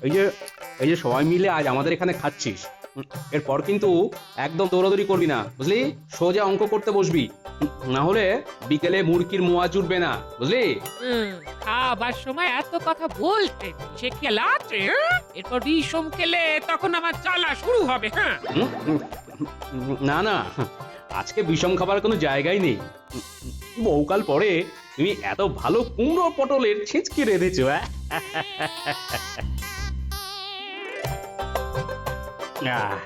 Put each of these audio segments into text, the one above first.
এই যে এই যে সবাই মিলে আজ আমাদের এখানে খাচ্ছিস, এরপর কিন্তু একদম দৌড়াদৌড়ি করবি না, বুঝলি? সোজা অঙ্ক করতে বসবি, না হলে বিকেলে মুরগির মোয়া জুটবে না, বুঝলি? হুম, খাবার সময় এত কথা বলতে সে খেলা আছে, হ্যাঁ? এরপর বিষম খেলে তখন আমার জ্বালা শুরু হবে। হ্যাঁ, হুম, হুম, না না, আজকে বিষম খাবার কোনো জায়গায় নেই। বহুকাল পরে তুমি এত ভালো কুমড়ো পটলের ছেঁচকি রেঁধেছো, হ্যাঁ? আহ,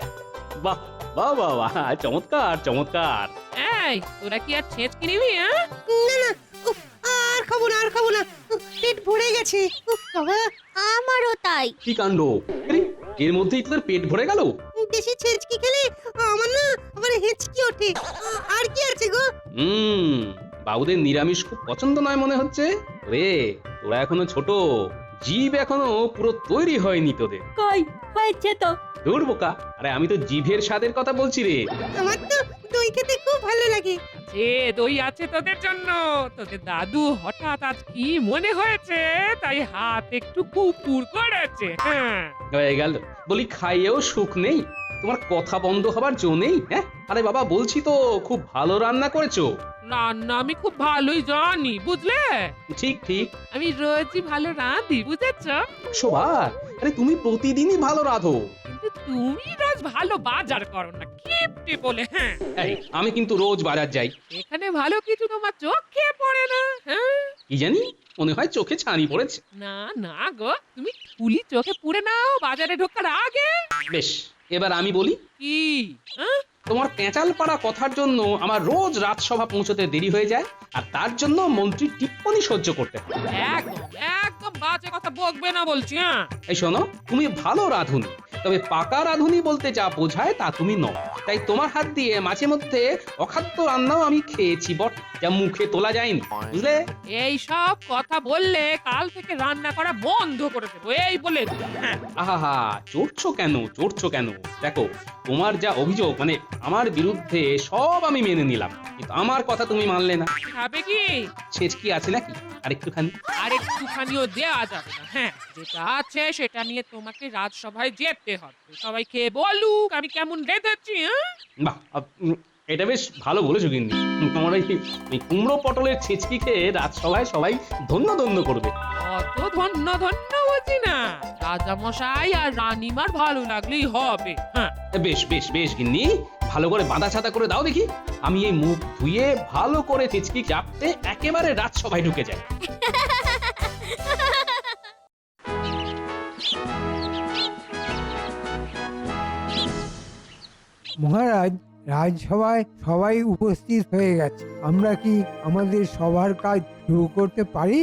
বাহ বাহ বাহ বাহ, চমৎকার চমৎকার। এই তোরা কি আর ছেঁচকি নিবি? হ্যাঁ, না না, উফ, আর খাবো না আর খাবো না, উফ, পেট ভরে গেছে। উফ বাবা, আমারও তাই। কি কাণ্ড! আরে, এর মধ্যেই তোদের পেট ভরে গেল? বেশি ছেঁচকি খেলে আমার না আবার হেঁচকি ওঠে। আর কি আছে গো? হুম, বাবুদের নিরামিষ খুব পছন্দ নয় মনে হচ্ছে রে। তোরা এখনো ছোট, জীব এখনো পুরো তৈরি হয়নি তোদের। কই হয়েছে তো। দূর বোকা, আরে আমি তো জিভের স্বাদের কথা বলছি রে। আমার তো দই খেতে খুব ভালো লাগে। যে দই আছে তোদের জন্য। তোদের দাদু হঠাৎ আজ কি মনে হয়েছে তাই হাত একটু কুপুর করেছে। হ্যাঁ, হয়ে গেল, বলি খাইয়েও সুখ নেই। তোমার কথা বন্ধ হবার জো নেই, হ্যাঁ? আরে বাবা, বলছি তো খুব ভালো রান্না করেছো। রান্না আমি খুব ভালোই জানি, বুঝলে? ঠিক ঠিক। আমি রোজই ভালো রাঁধি, বুঝেছ? শোভা, আরে তুমি প্রতিদিনই ভালো রাঁধো। কিন্তু তুমি রোজ ভালো বাজার করো না, কিপটে বলে। হ্যাঁ, এই, আমি কিন্তু রোজ বাজার যাই। এখানে ভালো কিছু তোমার চোখে পড়ে না। হ্যাঁ, কি জানি, মনে হয় চোখে ছানি পড়েছে। না না গো, তুমি ফুলি চোখে পুড়ে নাও বাজারে ঢোকার আগে। বেশ, এবার আমি বলি। কি? হ্যাঁ? তোমার পেঁচাল পাড়া কথার জন্য আমার রোজ রাজসভা পৌঁছতে দেরি হয়ে যায়, আর তার জন্য মন্ত্রীর টিপ্পনি সহ্য করতে হয়। একদম একদম বাজে কথা বকবে না বলছি। হ্যাঁ, এই শোনো, তুমি ভালো রাঁধুনি, তবে পাকা রাঁধুনি বলতে যা বোঝায় তা তুমি নও। তাই তোমার হাত দিয়ে মাঝে মধ্যে অখাদ্য রান্নাও আমি খেয়েছি বট, যা মুখে তোলা যায়নি, বুঝলে? এই সব কথা বললে কাল থেকে রান্না করা বন্ধ করে দেবো, এই বলে দিলাম। হ্যাঁ, আহা, চড়ছো কেন চড়ছো কেন? দেখো, তোমার যা অভিযোগ, মানে আমার বিরুদ্ধে, সব আমি মেনে নিলাম, কিন্তু আমার কথা তুমি মানলে না। খাবে কি? শেষ কি আছে নাকি আরেকটুখানি? আর একটুখানিও দেওয়া যাবে না। হ্যাঁ, যেটা আছে সেটা নিয়ে তোমাকে রাজসভায় যেতে হবে। সবাই খেয়ে বলুক আমি কেমন রেঁধেছি। হ্যাঁ, বাহ, এটা বেশ ভালো বলেছো কিন্তু। তোমার এই কুমড়ো পটলের ছেচকি খেয়ে রাজসভায় সবাই ধন্য ধন্য করবে। অত ধন্য ধন্য বুঝি না, রাজামশাই আর রানীমার ভালো লাগলেই হবে। হ্যাঁ, বেশ বেশ বেশ গিন্নি, ভালো করে বাঁধা ছাতা করে দাও দেখি। আমি এই মুখ ধুয়ে ভালো করে ছেচকি চাপতে একেবারে রাজসভায় ঢুকে যাই। মহারাজ, রাজসভায় সবাই উপস্থিত হয়ে গেছে। আমরা কি আমাদের সবার কাজ শুরু করতে পারি?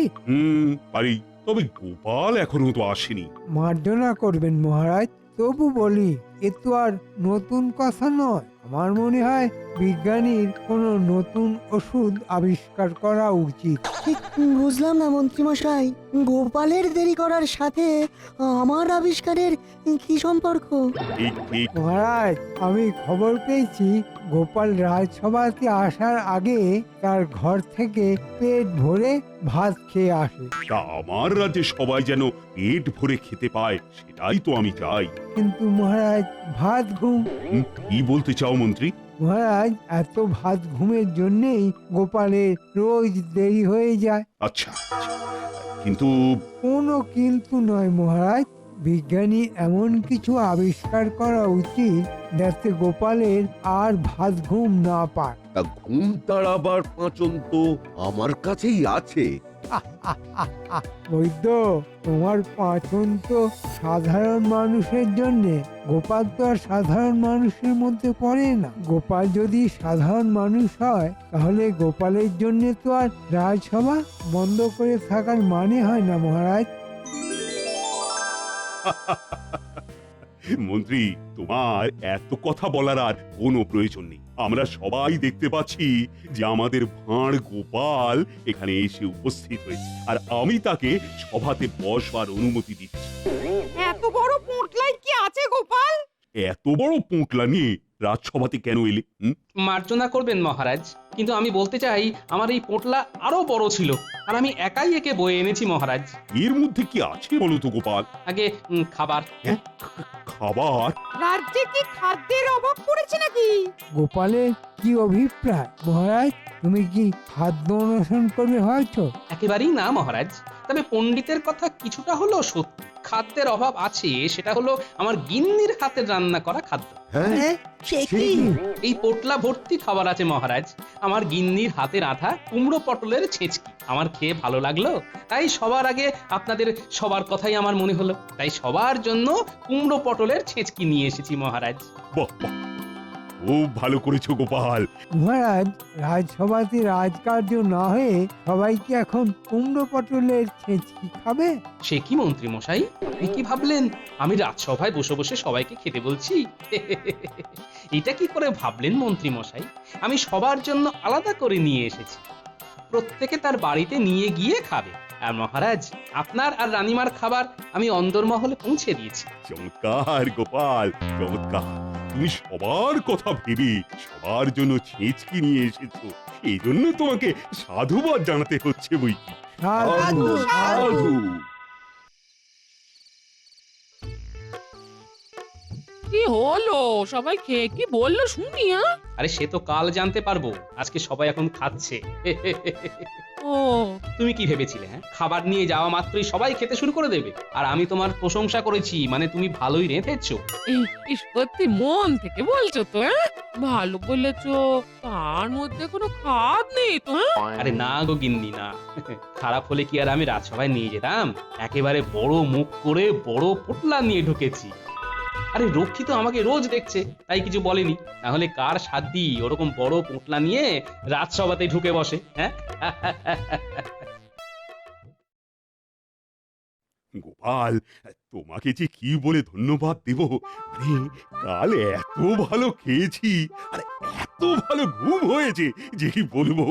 পারি, তবে গোপাল এখনো তো আসেনি। মার্জনা করবেন মহারাজ, তবু বলি, এ তো আর নতুন কথা নয়। আমার মনে হয় বিজ্ঞানীর কোনো নতুন ওষুধ আবিষ্কার করা উচিত। ঠিক বুঝলাম না মন্ত্রীমশাই, গোপালের দেরি করার সাথে আমার আবিষ্কারের কি সম্পর্ক? ঠিক ঠিক। মহারাজ, আমি খবর পেয়েছি গোপাল রাজসভাতে আসার আগে তার ঘর থেকে পেট ভরে ভাত খেয়ে আসে। তা আমার রাজ্যে সবাই যেন পেট ভরে খেতে পায়, সেটাই তো আমি চাই। কিন্তু মহারাজ, ভাত ঘুম। কি বলতে চাও মন্ত্রী? মহারাজ, এত ভাত ঘুমের জন্যেই গোপালের রোজ দেরি হয়ে যায়। আচ্ছা, কিন্তু কোনো কিন্তু নয় মহারাজ, বিজ্ঞানী এমন কিছু আবিষ্কার করা উচিত যাতে গোপালের আর ভাত ঘুম না পায়। তা ঘুম তাড়াবার পাঁচন তো আমার কাছেই আছে। বৈদ্য, তোমার পাচন তো সাধারণ মানুষের জন্য, গোপাল তো আর সাধারণ মানুষের মধ্যে পড়ে না। গোপাল যদি সাধারণ মানুষ হয় তাহলে গোপালের জন্য তো আর রাজসভা বন্ধ করে থাকার মানে হয় না মহারাজ। মন্ত্রী, তোমার এত কথা বলার আর কোনো প্রয়োজন নেই। আমরা সবাই দেখতে পাচ্ছি যে আমাদের ভাঁড় গোপাল এখানে এসে উপস্থিত হয়েছে, আর আমি তাকে সভাতে বসবার অনুমতি দিচ্ছি। এত বড় পোটলাই কি আছে গোপাল? এত বড় পোঁটলা নিয়ে রাজসভাতে কেন এলে? মার্জনা করবেন মহারাজ, কিন্তু আমি বলতে চাই আমার এই পোটলা আরো বড় ছিল, আর আমি একাই একে বয়ে এনেছি মহারাজ। এর মধ্যে কি আছে বলো তো গোপাল? আগে খাবার। খাবার? রাজ্যে কি খাদ্যের অভাব পড়েছে নাকি? গোপালের কি অভিপ্রায় মহারাজ? তুমি কি খাদ্য অন্বেষণ করবে হয়তো? একেবারেই না মহারাজ, তবে পণ্ডিতের কথা কিছুটা হলেও সত্যি। খাদ্যের অভাব আছে, সেটা হলো আমার গিন্নির হাতের রান্না করা খাদ্য। হ্যাঁ, সে কি? এই পোটলা ভর্তি খাবার আছে মহারাজ, আমার গিন্নির হাতে রাঁধা কুমড়ো পটলের ছেঁচকি। আমার খেয়ে ভালো লাগলো, তাই সবার আগে আপনাদের সবার কথাই আমার মনে হলো, তাই সবার জন্য কুমড়ো পটলের ছেঁচকি নিয়ে এসেছি মহারাজ। বাহ বাহ, খুব ভালো করেছো গোপাল। মহারাজ, রাজসভাতে রাজকার্য না হয়ে সবাই কি এখন কুমড়ো পটলের ছেঁচকি খাবে? সে কি মন্ত্রী মশাই, আপনি কি ভাবলেন আমি রাজসভায় বসে বসে সবাইকে খেতে বলছি? এটা কি করে ভাবলেন মন্ত্রী মশাই? আমি সবার জন্য আলাদা করে নিয়ে এসেছি, প্রত্যেকে তার বাড়িতে নিয়ে গিয়ে খাবে। আর মহারাজ, আপনার আর রানীমার খাবার আমি অন্দরমহলে পৌঁছে দিয়েছি। চমৎকার গোপাল, চমৎকার। তুমি সবার কথা ভেবে সবার জন্য ছেঁচকি নিয়ে এসেছো, এই জন্য তোমাকে সাধুবাদ জানাতে হচ্ছে বই কি। সাধু, সাধু। কি হলো, সবাই খেয়ে কি বললো শুনি? আরে সে তো কাল জানতে পারবো, আজকে সবাই এখন খাচ্ছে। ও, তুমি কি ভেবেছিলে হ্যাঁ, খাবার নিয়ে যাওয়া মাত্রই সবাই খেতে শুরু করে দেবে? আর আমি তোমার প্রশংসা করেছি মানে তুমি ভালোই রেঁধেছো। এই সত্যি মন থেকে বলছো তো? ভালো বলেছো, তার মধ্যে কোনো খাদ নেই তো? আরে না গো গিন্নি না, খারাপ হলে কি আর আমি রাজসভায় নিয়ে যেতাম? একেবারে বড় মুখ করে বড় পোটলা নিয়ে ঢুকেছি। আরে রক্ষী তো আমাকে রোজ দেখছে, তাই কিছু বলেনি, তাহলে কার সাধ্যি ওরকম বড় পোটলা নিয়ে রাজসভাতে ঢুকে বসে? হ্যাঁ গোপাল, তোমাকে যে কি বলে ধন্যবাদ দেব, মানে কাল এত ভালো খেয়েছি আর এত ভালো ঘুম হয়েছে যে কি বলবো।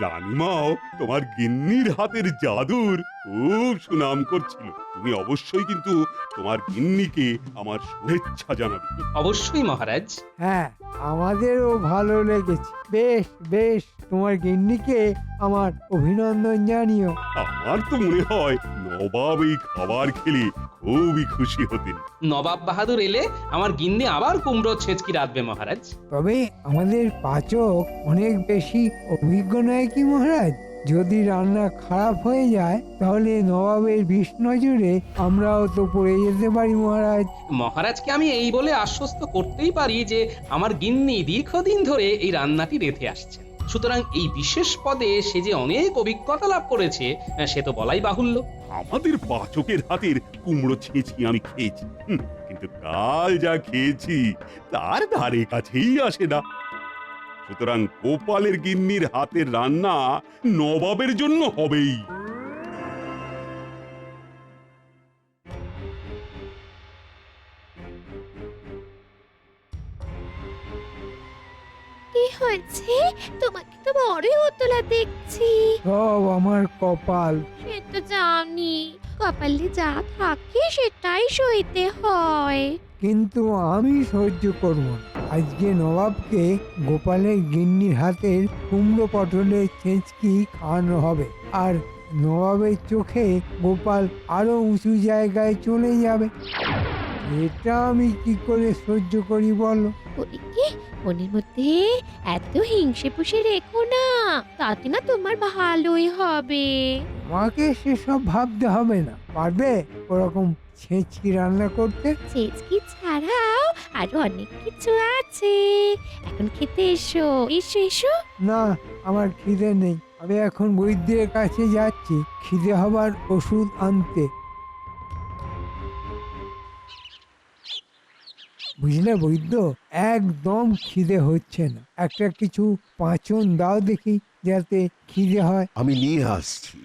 রানীমাও তোমার গিন্নির হাতের জাদুর খুব সুনাম করছিল। তুমি অবশ্যই কিন্তু তোমার গিন্নিকে আমার শুভেচ্ছা জানাবে। অবশ্যই মহারাজ। হ্যাঁ, আমাদেরও ভালো লেগেছে। বেশ বেশ, তোমার গিন্নিকে আমার অভিনন্দন জানিও। আমার তো মনে হয় নবাব এই খাবার খেলে খুবই খুশি হতেন। নবাব বাহাদুর এলে আমার গিন্নি আবার কুমড়ো ছেঁচকি রাঁধবে মহারাজ। তবে আমাদের পাচক অনেক বেশি অভিজ্ঞ নয় কি মহারাজ? যদি রান্না খারাপ হয়ে যায় তাহলে নবাবের বিষ নজরে আমরাও তো পড়ে যেতে পারি মহারাজ। মহারাজকে আমি এই বলে আশ্বস্ত করতেই পারি যে আমার গিন্নি দীর্ঘদিন ধরে এই রান্নাটি রেঁধে আসছেন, সুতরাং এই বিশেষ পদে সে যে অনেক অভিজ্ঞতা লাভ করেছে সে তো বলাই বাহুল্য। আমাদের পাচকের হাতের কুমড়ো ছেঁচকি আমি খেয়েছি, কিন্তু কাল যা খেয়েছি তার ধারে কাছেই আসে না। সুতরাং গোপালের গিন্নির হাতের রান্না নবাবের জন্য হবেই। কি হয়েছে? তোমাকে তো বড় উতলা দেখছি। সব আমার কপাল। সে তো জানি, কপালে যা থাকে সেটাই সইতে হয়। কিন্তু আমি সহ্য করব না। আজকে নবাবকে গোপালের গিন্নির হাতের কুমড়ো পটলের ছেঁচকি খাওয়ানো হবে, আর নবাবের চোখে গোপাল আরো উঁচু জায়গায় চলে যাবে। এটা আমি কি করে সহ্য করি বলো? ওদিকে মনের মধ্যে এত হিংসে পুষে রেখো না, তাতে না তোমার ভালোই হবে। আমাকে সেসব ভাবতে হবে না। পারবে ওরকম ছেঁচকি রান্না করতে? ছেচকি ছাড়াও আরো অনেক কিছু আছে, এখন খেতে এসো এসো এসো। না, আমার খিদে নেই। আমি এখন বৈদ্যের কাছে যাচ্ছি খিদে হবার ওষুধ আনতে। বুঝলে বৈদ্য, একদম খিদে হচ্ছে না। একটা কিছু পাঁচন দাও দেখি যাতে খিদে হয়। আমি নিয়ে আসছি।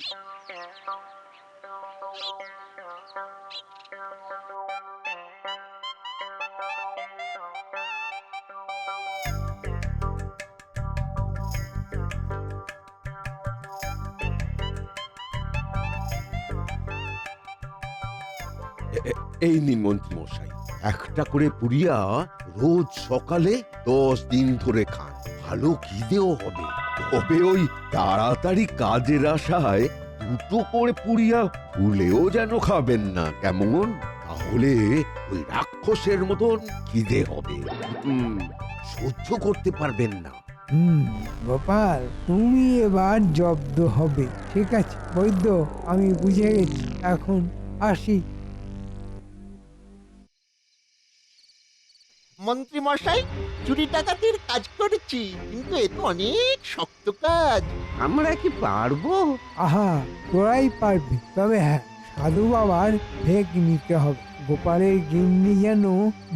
এই নিন মন্ত্রী মশাই, একটা করে পুড়িয়া রোজ সকালে 10 দিন ধরে খান, ভালো খিদেও হবে। তবে ওই তাড়াতাড়ি কাজের আশায় দুটো করে পুড়িয়া ভুলেও যেন খাবেন না, কেমন? তাহলে ওই রাক্ষসের মতন খিদে হবে, সহ্য করতে পারবেন না। গোপাল, তুমি এবার জব্দ হবে। ঠিক আছে বৈদ্য, আমি বুঝে গেছি, এখন আসি। মন্ত্রী মশাই, চুরি ডাকাতির কাজ করেছি, কিন্তু এ তো অনেক শক্ত কাজ। আমরা কি পারবো? আহা, তোরাই পারবি। তবে হ্যাঁ, সাধু বাবার ভেগ নিতে হবে। গোপালের গিন্নি যেন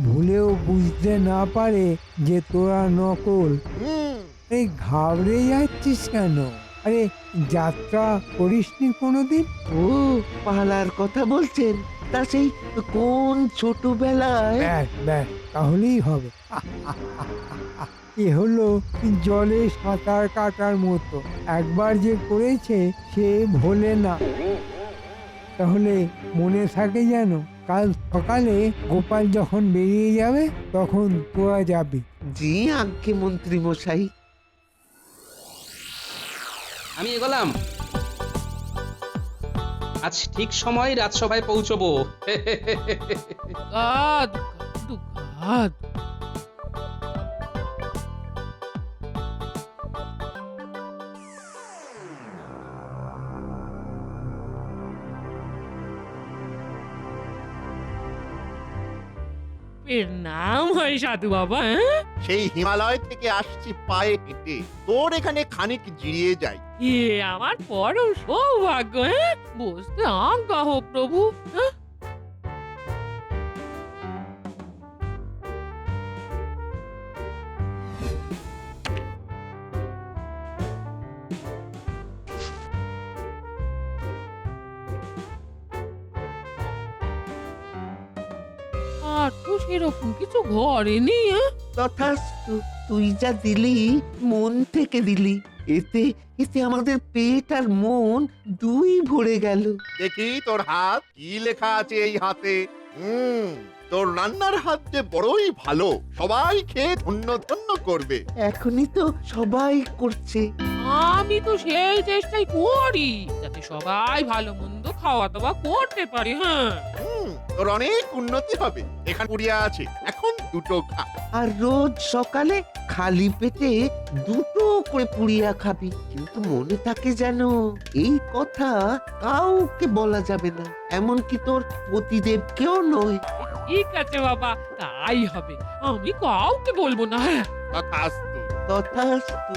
ভুলেও বুঝতে না পারে যে তোরা নকল। এই ঘাবড়ে যাচ্ছিস কেন? আরে যাত্রা করিসনি কোনোদিন? ও পালার কথা বলছেন? তা সেই কোন ছোটবেলায়? ব্যাস ব্যাস, তাহলেই হবে। এ হলো জলে সাঁতার কাটার মতো, একবার যে করেছে সে ভোলে না। তাহলে মনে থাকে যেন, কাল সকালে গোপাল যখন বেরিয়ে যাবে তখন তোরা যাবি। জি আজ্ঞে মন্ত্রী মশাই। আমি এগোলাম। আজ ঠিক সময় রাজসভায় পৌঁছবো। গাদ গাদ। এর নাম হয় সাধু বাবা। হ্যাঁ, সেই হিমালয় থেকে আসছি পায়ে হেঁটে, তোর এখানে খানিক জিরিয়ে যাই। এ আমার পরম সৌভাগ্য। হ্যাঁ, বসতে আজ্ঞা হোক প্রভু। হ্যাঁ, আর তো সেরকম কিছু ঘরে নেই। হ্যাঁ, তথাস্তু, তুই যা দিলি মন থেকে দিলি, এতে এতে আমাদের পেট আর মন দুই ভরে গেল। দেখি তোর হাত, কি লেখা আছে এই হাতে? তোর রান্নার হাত যে বড়ই ভালো, সবাই খেয়ে ধন্য ধন্য করবে। এখনই তো সবাই করছে। আমি তো সেই চেষ্টাই করি যাতে সবাই ভালো মন্দ খাওয়া দাওয়া করতে পারে। হ্যাঁ, তোর অনেক উন্নতি হবে। এখানে পুড়িয়া আছে, এখন দুটো খা। আর রোজ সকালে খালি পেটে দুটো করে পুড়িয়া খাবি, কিন্তু মনে থাকে যেন এই কথা কাউকে বলা যাবে না, এমনকি তোর পতিদেবকেও নয়। ঠিক আছে বাবা, তাই হবে। আমি কাউকে বলবো না। হ্যাঁ, তথাস্তু। তথাস্তু।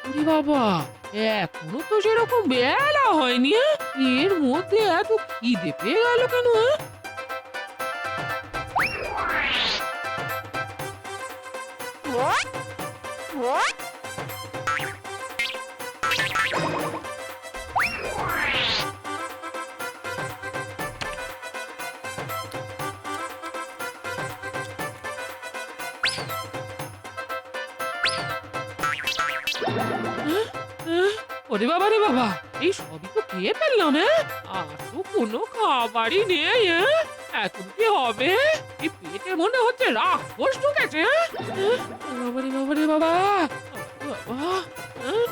ওরে বাবা, এখনো তো সেরকম বেলা হয়নি। হ্যাঁ? এর মধ্যে এত খিদে পেয়ে গেল কেন? হ্যাঁ? ওরে বাবা রে বাবা, এই সবই তো খেয়ে ফেললাম। হ্যাঁ, আর তো কোনো খাবারই নেই। হ্যাঁ, এখন কি হবে? এই পেটে মনে হচ্ছে রাক্ষস ঢুকেছে। বাবা রে বাবা রে বাবা, বাবা। হ্যাঁ?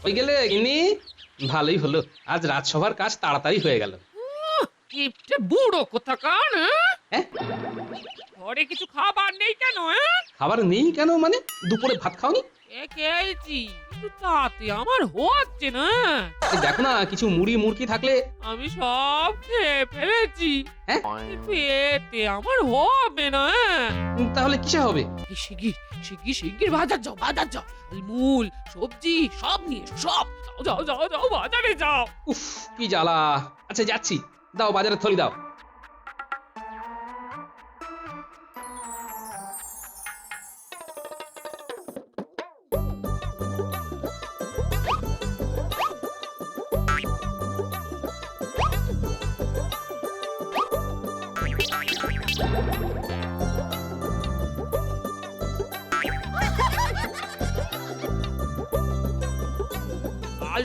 ওই গেলে গিন্নি, ভালোই হলো, আজ রাজসভার কাজ তাড়াতাড়ি হয়ে গেল। কিপটে বুড়ো কোথাকার। হ্যাঁ? ঘরে কিছু খাবার নেই কেন? হ্যাঁ, খাবার নেই কেন মানে? দুপুরে ভাত খাওনি? খেয়েছি, কিন্তু তাতে আমার হচ্ছে না। এই দেখো না, কিছু মুড়ি মুড়কি থাকলে। আমি সব খেয়ে ফেলেছি। হ্যাঁ? পেটে আমার হবে না। তাহলে কিসে হবে? এই শিগগির শিগগির শিগগির বাজার যাও, বাজার যাও। মূল সবজি সব নিয়ে সব যাও যাও যাও যাও, বাজারে যাও। উফ, কি জ্বালা। আচ্ছা যাচ্ছি, দাও বাজারে থলি দাও।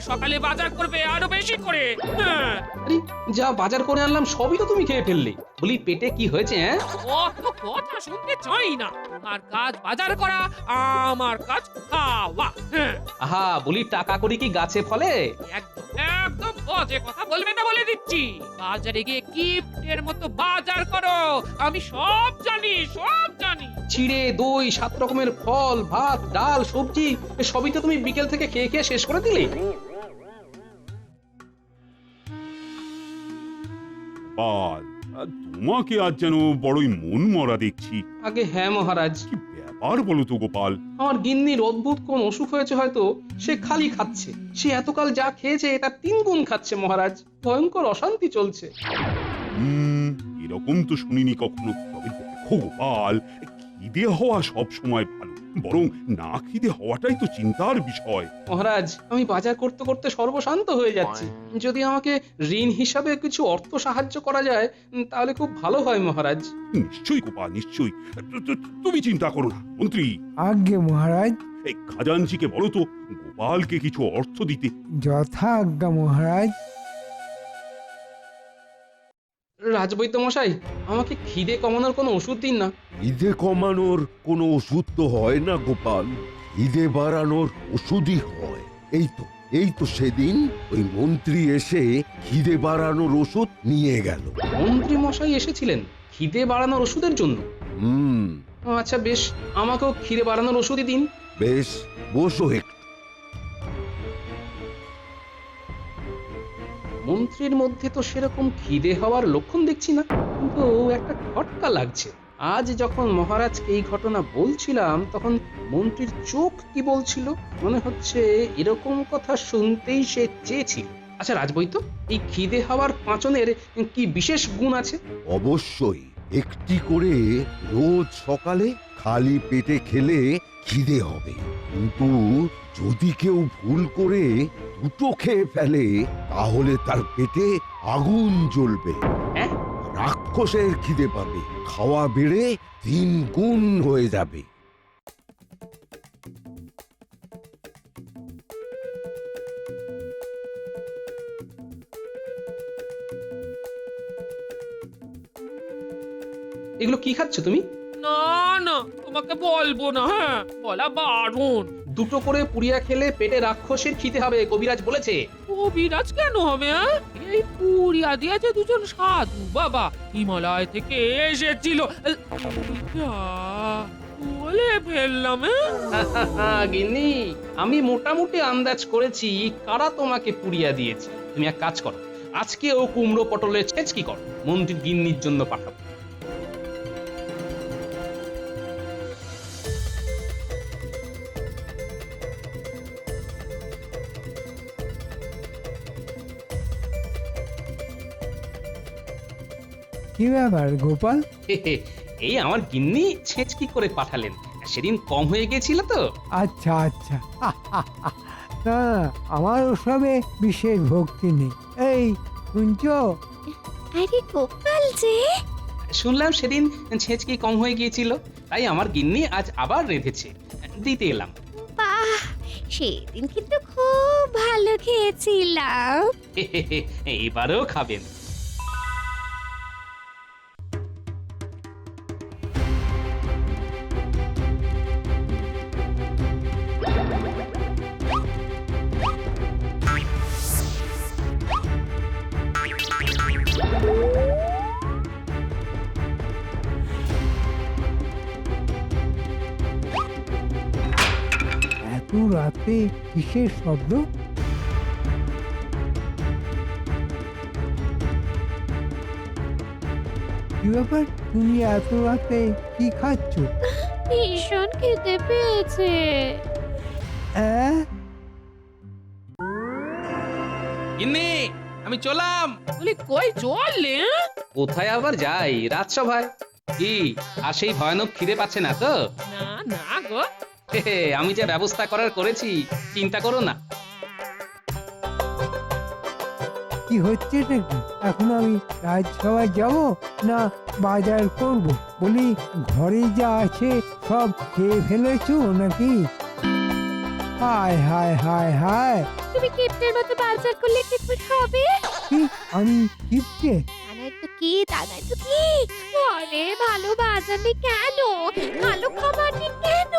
সকালে বাজার করবে আরো বেশি করে। হ্যাঁ, আরে যা বাজার করে আনলাম সবই তো তুমি খেয়ে ফেললে। বলি পেটে কি হয়েছে হ্যাঁ? অত কথা শুনতে চাই না। তোমার কাজ বাজার করা, আমার কাজ খাওয়া। হ্যাঁ, আহা বলি টাকা করি কি গাছে ফলে? একদম একদম বাজে কথা বলবে না বলে দিচ্ছি। বাজারে গিয়ে কিপ্টের মতো বাজার করো, আমি সব জানি সব জানি। চিড়ে দই 7 রকমের ফল ভাত ডাল সবজি সবই তো তুমি বিকেল থেকে খেয়ে খেয়ে শেষ করে দিলে। গোপাল, তোমাকে আজ যেন বড়ই মন মরা দেখছি। আগে হ্যাঁ মহারাজ, কি ব্যাপার বলো তো গোপাল? আমার গিন্নির অদ্ভুত কোন অসুখ হয়েছে হয়তো, সে খালি খাচ্ছে। সে এতকাল যা খেয়েছে তার 3 গুণ খাচ্ছে মহারাজ। ভয়ঙ্কর অশান্তি চলছে। এরকম তো শুনিনি কখনো। তবে দেখো গোপাল, খিদে হওয়া সব সময় ভালো, বরং না খিদে হওয়াটাই তো চিন্তার বিষয়। মহারাজ আমি বাজার করতে করতে সর্বশান্ত হয়ে যাচ্ছি। যদি আমাকে ঋণ হিসাবে কিছু অর্থ সাহায্য করা যায় তাহলে খুব ভালো হয় মহারাজ। নিশ্চয়ই গোপাল, নিশ্চয়ই। তুমি চিন্তা করো না মন্ত্রী। আজ্ঞে মহারাজ। এই খাজানজিকে বলো তো গোপালকে কিছু অর্থ দিতে। যথা আজ্ঞা মহারাজ। রাজবৈদ্য মশাই, আমাকে খিদে কমানোর কোনো ওষুধ দিন না। খিদে কমানোর কোনো ওষুধ তো হয় না গোপাল, খিদে বাড়ানোর ওষুধই হয়। এই তো সেদিন ওই মন্ত্রী এসে খিদে বাড়ানোর ওষুধ নিয়ে গেল। মন্ত্রী মশাই এসেছিলেন খিদে বাড়ানোর ওষুধের জন্য? হুম, আচ্ছা বেশ, আমাকেও খিদে বাড়ানোর ওষুধই দিন। বেশ, বসো একটু। মন্ত্রীর মধ্যে তো সেরকম খিদে হওয়ার লক্ষণ দেখছি না, কিন্তু একটা খটকা লাগছে। আজ যখন মহারাজকে এই ঘটনা বলছিলাম তখন মন্ত্রীর চোখ কি বলছিল, মনে হচ্ছে এরকম কথা শুনতেই সে চেয়েছিল। আচ্ছা রাজবৈদ্য, এই খিদে হওয়ার পাঁচনের কি বিশেষ গুণ আছে? অবশ্যই একটি করে রোজ সকালে খালি পেটে খেলে খিদে হবে, কিন্তু যদি কেউ ভুল করে দুটো খেয়ে ফেলে তাহলে তার পেটে আগুন জ্বলবে। হ্যাঁ? রাক্ষসের খিদে পাবে, খাওয়া বেড়ে 3 গুণ হয়ে যাবে। এগুলো কি খাচ্ছ তুমি? না না, তোমাকে বলবো না। হ্যাঁ, বলা বারণ। 2টো করে পুড়িয়া খেলে পেটে রাক্ষসের খিদে হবে, কবিরাজ বলেছে। কবিরাজ কেন হবে? হ্যাঁ? এই পুরিয়া দিয়েছে দুজন সাধু বাবা, হিমালয় থেকে এসেছিল। যা, বলে ফেললাম। গিন্নি, আমি মোটামুটি আন্দাজ করেছি কারা তোমাকে পুড়িয়া দিয়েছে। তুমি এক কাজ করো, আজকে ও কুমড়ো পটলের ছেচকি করো, মন্ত্রীর গিন্নির জন্য পাঠাবো। কি ব্যাপার গোপাল? এই আমার গিন্নি ছেচকি করে পাঠালেন, সেদিন কম হয়ে গেছিল তো। আচ্ছা আচ্ছা। না, আমার ওসবে বিশেষ ভক্তি নেই। এই শুনছো? আরে গোপাল যে, শুনলাম সেদিন ছেচকি কম হয়ে গিয়েছিল, তাই আমার গিন্নি আজ আবার রেঁধেছে, দিতে এলাম। বাহ, সেদিন কিন্তু খুব ভালো খেয়েছিলাম। এবারেও খাবেন। এত রাতে কিসের শব্দ? কি ব্যাপার, তুমি এত রাতে কি খাচ্ছ? ভীষণ খেতে পেয়েছে। হ্যাঁ? গিন্নি, আমি চলাম। বলি কই চললে? কোথায় আবার যাই, রাজসভায়। কি আর সেই ভয়ানক খিদে পাচ্ছে না তো? না না গো, আমি যে ব্যবস্থা করার করেছি, চিন্তা করো না। কি হচ্ছে নাকি? এখন আমি রাজসভায় যাব না বাজার করব? বলি ঘরে যা আছে সব খেয়ে ফেলেছো নাকি? হায় হায় হায় হায়। তুমি কিপ্টের মতো বাজার করলে কি করে হবে? কি আমি কিপটে? দানাই তো কি, দানাই তো কি? আরে ভালো বাজার নেই কেন? ভালো খাবার নেই কেন?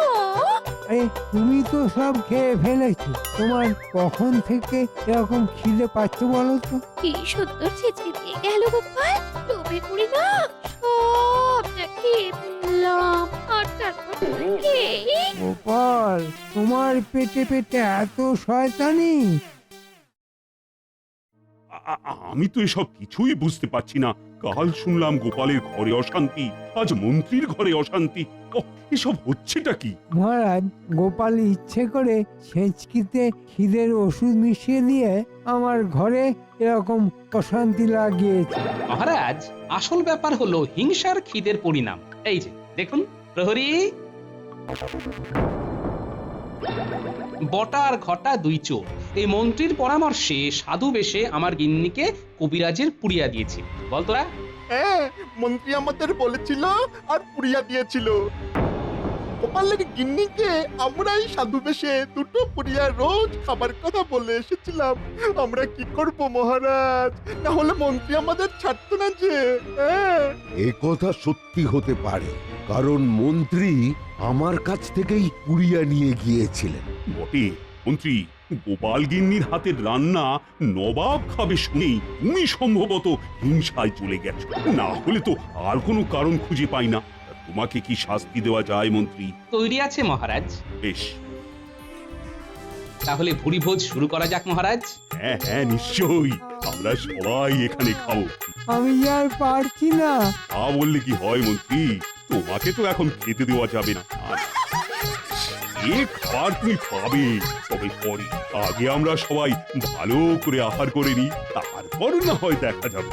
আরে তুমি তো সব খেয়ে ফেলেছো। তোমার কখন থেকে এরকম খিদে পাচ্ছে বলো তো? কি সুন্দর ছেঁচকে দিয়ে গেল গোপাল, লোভে পড়ি না সবটা খেয়ে ফেললাম। আর তারপর খেয়ে গোপাল, তোমার পেটে পেটে এত শয়তানি? আমি তো এসব কিছুই বুঝতে পারছি না। কাল শুনলাম গোপালের ঘরে অশান্তি, আজ মন্ত্রীর ঘরে অশান্তি। ওহ, এসব হচ্ছেটা কি? মহারাজ, গোপাল ইচ্ছে করে ছেঁচকিতে খিদের ওষুধ মিশিয়ে দিয়ে আমার ঘরে এরকম অশান্তি লাগিয়েছে। মহারাজ, আসল ব্যাপার হলো হিংসার খিদের পরিণাম। এই যে দেখুন প্রহরী, বটা আর ঘটা দুই চোর এই মন্ত্রীর পরামর্শে সাধু বেশে আমার গিন্নিকে কবিরাজের পুড়িয়া দিয়েছে। বল তোরা। হ্যাঁ, মন্ত্রী আমাদের বলেছিল আর পুড়িয়া দিয়েছিল। গোপালের গিন্নিকে আমরাই সাধু বেশে দুটো পুড়িয়া রোজ খাবার কথা বলে এসেছিলাম। আমরা কি করব মহারাজ? না হলে মন্ত্রী আমাদের ছাড়তো না যে। হ্যাঁ, এ কথা সত্যি হতে পারে, কারণ মন্ত্রী আমার কাছ থেকেই পুড়িয়া নিয়ে গিয়েছিলেন। বটে মন্ত্রী, গোপাল গিন্নির হাতের রান্না নবাব খাবে শুনেই তুমি সম্ভবত হিংসায় চলে গেছো। না হলে তো আর কোনো কারণ খুঁজে পাই না। তা তোমাকে কি শাস্তি দেওয়া যায় মন্ত্রী? তৈরি আছে মহারাজ। বেশ, তাহলে ভুরি ভোজ শুরু করা যাক মহারাজ। হ্যাঁ হ্যাঁ নিশ্চয়ই, আমরা সবাই এখানে খাবো। আমি আর পারছি না। তা বললে কি হয় মন্ত্রী, তোমাকে তো এখন খেতে দেওয়া যাবে না। সে খাবার তুমি পাবে, তবে পরে। আগে আমরা সবাই ভালো করে আহার করে নিই, তারপর না হয় দেখা যাবে।